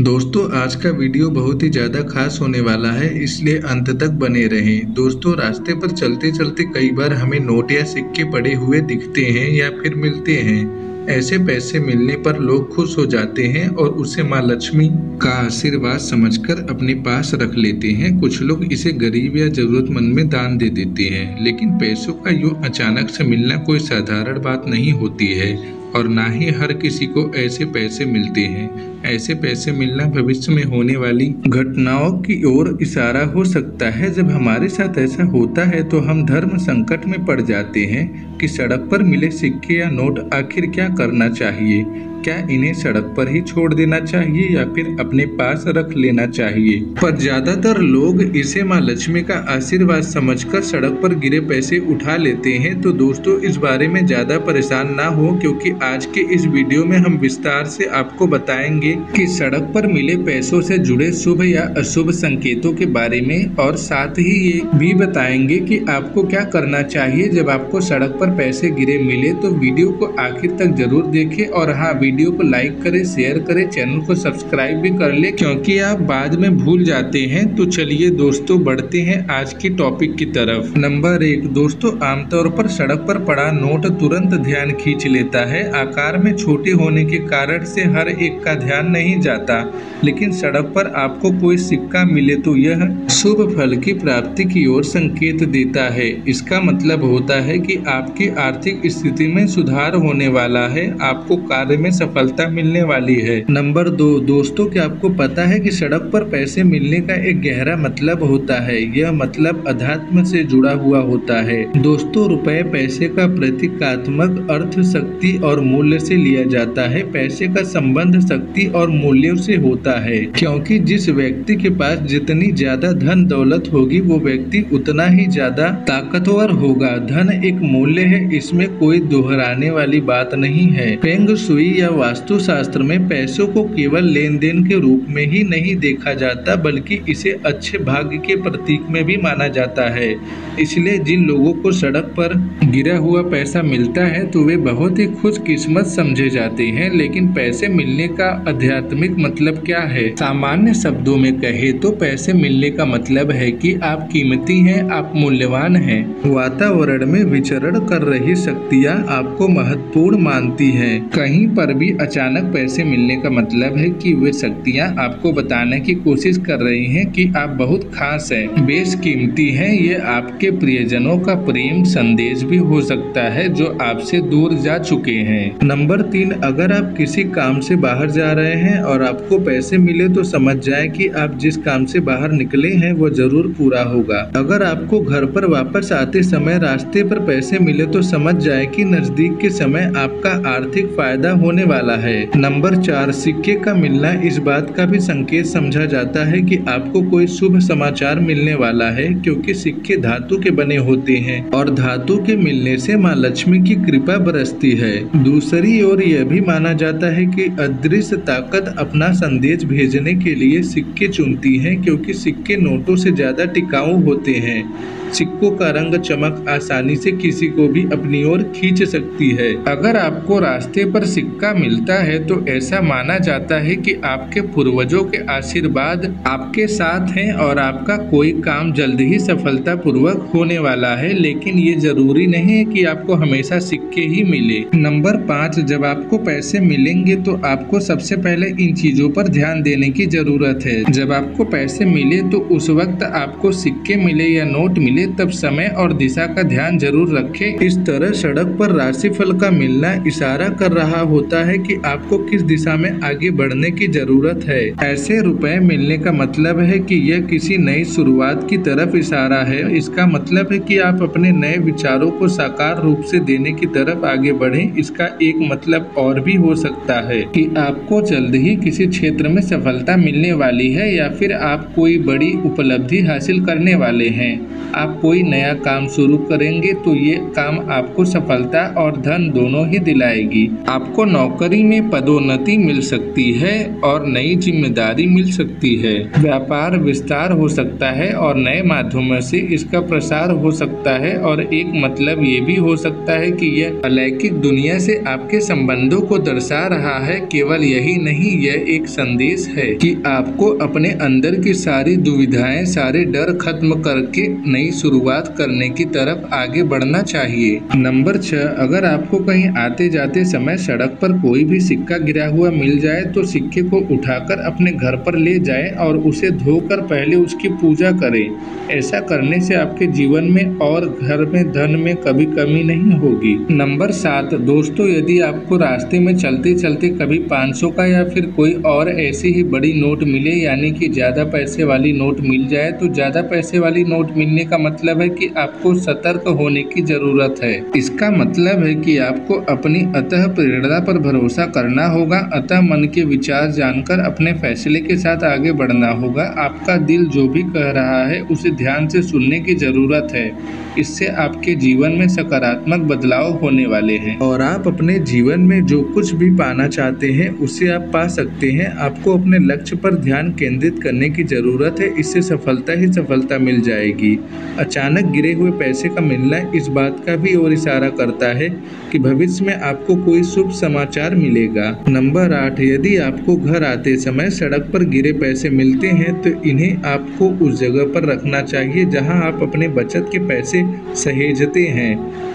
दोस्तों आज का वीडियो बहुत ही ज़्यादा खास होने वाला है, इसलिए अंत तक बने रहें। दोस्तों रास्ते पर चलते चलते कई बार हमें नोट या सिक्के पड़े हुए दिखते हैं या फिर मिलते हैं। ऐसे पैसे मिलने पर लोग खुश हो जाते हैं और उसे माँ लक्ष्मी का आशीर्वाद समझकर अपने पास रख लेते हैं। कुछ लोग इसे गरीब या जरूरतमंद में दान दे देते हैं, लेकिन पैसों का यूं अचानक से मिलना कोई साधारण बात नहीं होती है और ना ही हर किसी को ऐसे पैसे मिलते हैं। ऐसे पैसे मिलना भविष्य में होने वाली घटनाओं की ओर इशारा हो सकता है। जब हमारे साथ ऐसा होता है तो हम धर्म संकट में पड़ जाते हैं कि सड़क पर मिले सिक्के या नोट आखिर क्या करना चाहिए। क्या इन्हें सड़क पर ही छोड़ देना चाहिए या फिर अपने पास रख लेना चाहिए? पर ज्यादातर लोग इसे माँ लक्ष्मी का आशीर्वाद समझकर सड़क पर गिरे पैसे उठा लेते हैं। तो दोस्तों इस बारे में ज्यादा परेशान ना हो, क्योंकि आज के इस वीडियो में हम विस्तार से आपको बताएंगे कि सड़क पर मिले पैसों से जुड़े शुभ या अशुभ संकेतों के बारे में, और साथ ही ये भी बताएंगे कि आपको क्या करना चाहिए जब आपको सड़क पर पैसे गिरे मिले। तो वीडियो को आखिर तक जरूर देखें और हाँ, वीडियो को लाइक करें, शेयर करें, चैनल को सब्सक्राइब भी कर ले, क्योंकि आप बाद में भूल जाते हैं। तो चलिए दोस्तों बढ़ते हैं आज की टॉपिक की तरफ। नंबर 1 दोस्तों, आमतौर पर सड़क पर पड़ा नोट तुरंत ध्यान खींच लेता है। आकार में छोटे होने के कारण से हर एक का ध्यान नहीं जाता, लेकिन सड़क पर आपको कोई सिक्का मिले तो यह शुभ फल की प्राप्ति की ओर संकेत देता है। इसका मतलब होता है कि आपकी आर्थिक स्थिति में सुधार होने वाला है, आपको कार्य में सफलता मिलने वाली है। नंबर 2 दोस्तों, क्या आपको पता है कि सड़क पर पैसे मिलने का एक गहरा मतलब होता है। यह मतलब अध्यात्म से जुड़ा हुआ होता है। दोस्तों रुपए पैसे का प्रतीकात्मक अर्थ शक्ति और मूल्य से लिया जाता है। पैसे का संबंध शक्ति और मूल्यों से होता है, क्योंकि जिस व्यक्ति के पास जितनी ज्यादा धन दौलत होगी वो व्यक्ति उतना ही ज्यादा ताकतवर होगा। धन एक मूल्य है, इसमें कोई दोहराने वाली बात नहीं है। फेंग शुई या वास्तुशास्त्र में पैसों को केवल लेन देन के रूप में ही नहीं देखा जाता, बल्कि इसे अच्छे भाग्य के प्रतीक में भी माना जाता है। इसलिए जिन लोगों को सड़क पर गिरा हुआ पैसा मिलता है तो वे बहुत ही खुशकिस्मत समझे जाते हैं। लेकिन पैसे मिलने का आध्यात्मिक मतलब क्या है? सामान्य शब्दों में कहे तो पैसे मिलने का मतलब है कि आप कीमती हैं, आप मूल्यवान हैं। वातावरण में विचरण कर रही शक्तियाँ आपको महत्वपूर्ण मानती हैं। कहीं पर भी अचानक पैसे मिलने का मतलब है कि वे शक्तियाँ आपको बताने की कोशिश कर रही हैं कि आप बहुत खास हैं, बेशकीमती हैं। ये आपके प्रियजनों का प्रेम संदेश भी हो सकता है जो आपसे दूर जा चुके हैं। नंबर 3 अगर आप किसी काम से बाहर जा रहे हैं और आपको पैसे मिले तो समझ जाए कि आप जिस काम से बाहर निकले हैं वो जरूर पूरा होगा। अगर आपको घर पर वापस आते समय रास्ते पर पैसे मिले तो समझ जाए कि नजदीक के समय आपका आर्थिक फायदा होने वाला है। नंबर 4 सिक्के का मिलना इस बात का भी संकेत समझा जाता है कि आपको कोई शुभ समाचार मिलने वाला है, क्योंकि सिक्के धातु के बने होते हैं और धातु के मिलने से माँ लक्ष्मी की कृपा बरसती है। दूसरी ओर यह भी माना जाता है कि अदृश्य ताकत अपना संदेश भेजने के लिए सिक्के चुनती है, क्योंकि सिक्के नोटों से ज्यादा टिकाऊ होते हैं। सिक्कों का रंग चमक आसानी से किसी को भी अपनी ओर खींच सकती है। अगर आपको रास्ते पर सिक्का मिलता है तो ऐसा माना जाता है कि आपके पूर्वजों के आशीर्वाद आपके साथ हैं और आपका कोई काम जल्द ही सफलतापूर्वक होने वाला है। लेकिन ये जरूरी नहीं है कि आपको हमेशा सिक्के ही मिले। नंबर 5 जब आपको पैसे मिलेंगे तो आपको सबसे पहले इन चीजों पर ध्यान देने की जरूरत है। जब आपको पैसे मिले तो उस वक्त आपको सिक्के मिले या नोट मिले, तब समय और दिशा का ध्यान जरूर रखें। इस तरह सड़क पर राशिफल का मिलना इशारा कर रहा होता है कि आपको किस दिशा में आगे बढ़ने की जरूरत है। ऐसे रुपए मिलने का मतलब है कि यह किसी नई शुरुआत की तरफ इशारा है। इसका मतलब है कि आप अपने नए विचारों को साकार रूप से देने की तरफ आगे बढ़ें। इसका एक मतलब और भी हो सकता है कि आपको जल्द ही किसी क्षेत्र में सफलता मिलने वाली है या फिर आप कोई बड़ी उपलब्धि हासिल करने वाले हैं। आप आप कोई नया काम शुरू करेंगे तो ये काम आपको सफलता और धन दोनों ही दिलाएगी। आपको नौकरी में पदोन्नति मिल सकती है और नई जिम्मेदारी मिल सकती है। व्यापार विस्तार हो सकता है और नए माध्यमों से इसका प्रसार हो सकता है। और एक मतलब ये भी हो सकता है कि यह अलौकिक दुनिया से आपके संबंधों को दर्शा रहा है। केवल यही नहीं, यह एक संदेश है कि आपको अपने अंदर की सारी दुविधाएं, सारे डर खत्म करके नई शुरुआत करने की तरफ आगे बढ़ना चाहिए। नंबर 6, अगर आपको कहीं आते जाते समय सड़क पर कोई भी सिक्का गिरा हुआ मिल जाए तो सिक्के को उठाकर अपने घर पर ले जाएं और उसे धोकर पहले उसकी पूजा करें। ऐसा करने से आपके जीवन में और घर में धन में कभी कमी नहीं होगी। नंबर 7, दोस्तों यदि आपको रास्ते में चलते चलते कभी 500 का या फिर कोई और ऐसी ही बड़ी नोट मिले, यानी कि ज्यादा पैसे वाली नोट मिल जाए, तो ज्यादा पैसे वाली नोट मिलने का मतलब है कि आपको सतर्क होने की जरूरत है। इसका मतलब है कि आपको अपनी अंतः प्रेरणा पर भरोसा करना होगा। अतः मन के विचार जानकर अपने फैसले के साथ आगे बढ़ना होगा। आपका दिल जो भी कह रहा है उसे ध्यान से सुनने की जरूरत है। इससे आपके जीवन में सकारात्मक बदलाव होने वाले हैं और आप अपने जीवन में जो कुछ भी पाना चाहते हैं उसे आप पा सकते हैं। आपको अपने लक्ष्य पर ध्यान केंद्रित करने की जरूरत है। इससे सफलता ही सफलता मिल जाएगी। अचानक गिरे हुए पैसे का मिलना इस बात का भी और इशारा करता है कि भविष्य में आपको कोई शुभ समाचार मिलेगा। नंबर 8, यदि आपको घर आते समय सड़क पर गिरे पैसे मिलते हैं तो इन्हें आपको उस जगह पर रखना चाहिए जहां आप अपने बचत के पैसे सहेजते हैं।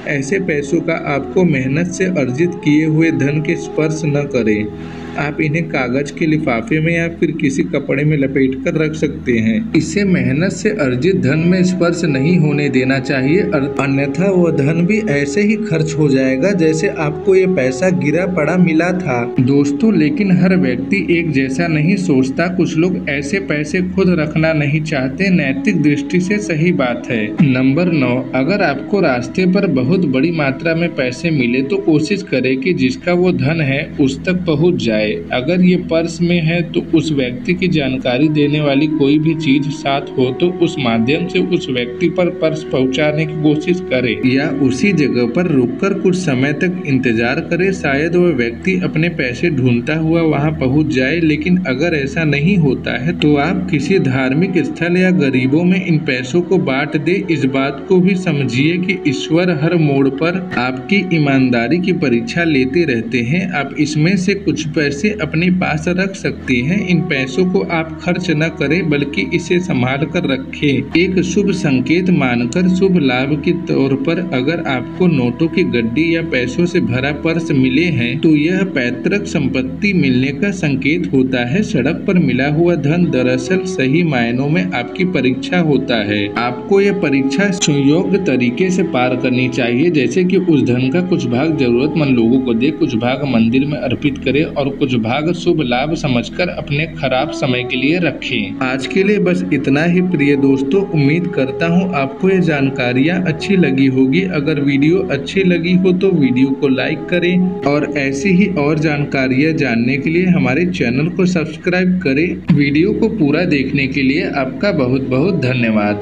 ऐसे पैसों का आपको मेहनत से अर्जित किए हुए धन के स्पर्श न करें। आप इन्हें कागज के लिफाफे में या फिर किसी कपड़े में लपेट कर रख सकते हैं। इसे मेहनत से अर्जित धन में स्पर्श नहीं होने देना चाहिए, अन्यथा वह धन भी ऐसे ही खर्च हो जाएगा जैसे आपको ये पैसा गिरा पड़ा मिला था। दोस्तों, लेकिन हर व्यक्ति एक जैसा नहीं सोचता। कुछ लोग ऐसे पैसे खुद रखना नहीं चाहते। नैतिक दृष्टि से सही बात है। नंबर 9, अगर आपको रास्ते पर बहुत बड़ी मात्रा में पैसे मिले तो कोशिश करें कि जिसका वो धन है उस तक पहुंच जाए। अगर ये पर्स में है तो उस व्यक्ति की जानकारी देने वाली कोई भी चीज साथ हो तो उस माध्यम से उस व्यक्ति पर पर्स पहुंचाने की कोशिश करें या उसी जगह पर रुककर कुछ समय तक इंतजार करें। शायद वह व्यक्ति अपने पैसे ढूंढता हुआ वहां पहुंच जाए। लेकिन अगर ऐसा नहीं होता है तो आप किसी धार्मिक स्थल या गरीबों में इन पैसों को बांट दे। इस बात को भी समझिए कि ईश्वर हर मोड़ पर आपकी ईमानदारी की परीक्षा लेते रहते हैं। आप इसमें से कुछ पैसे अपने पास रख सकते हैं। इन पैसों को आप खर्च न करें बल्कि इसे संभाल कर रखें। एक शुभ संकेत मानकर शुभ लाभ के तौर पर अगर आपको नोटों की गड्डी या पैसों से भरा पर्स मिले हैं तो यह पैतृक संपत्ति मिलने का संकेत होता है। सड़क पर मिला हुआ धन दरअसल सही मायनों में आपकी परीक्षा होता है। आपको यह परीक्षा सुयोग्य तरीके से पार करनी चाहिए, जैसे कि उस धन का कुछ भाग जरूरतमंद लोगों को दे, कुछ भाग मंदिर में अर्पित करे और कुछ भाग शुभ लाभ समझकर अपने खराब समय के लिए रखें। आज के लिए बस इतना ही प्रिय दोस्तों। उम्मीद करता हूँ आपको ये जानकारियाँ अच्छी लगी होगी। अगर वीडियो अच्छी लगी हो तो वीडियो को लाइक करें और ऐसी ही और जानकारियाँ जानने के लिए हमारे चैनल को सब्सक्राइब करें। वीडियो को पूरा देखने के लिए आपका बहुत बहुत धन्यवाद।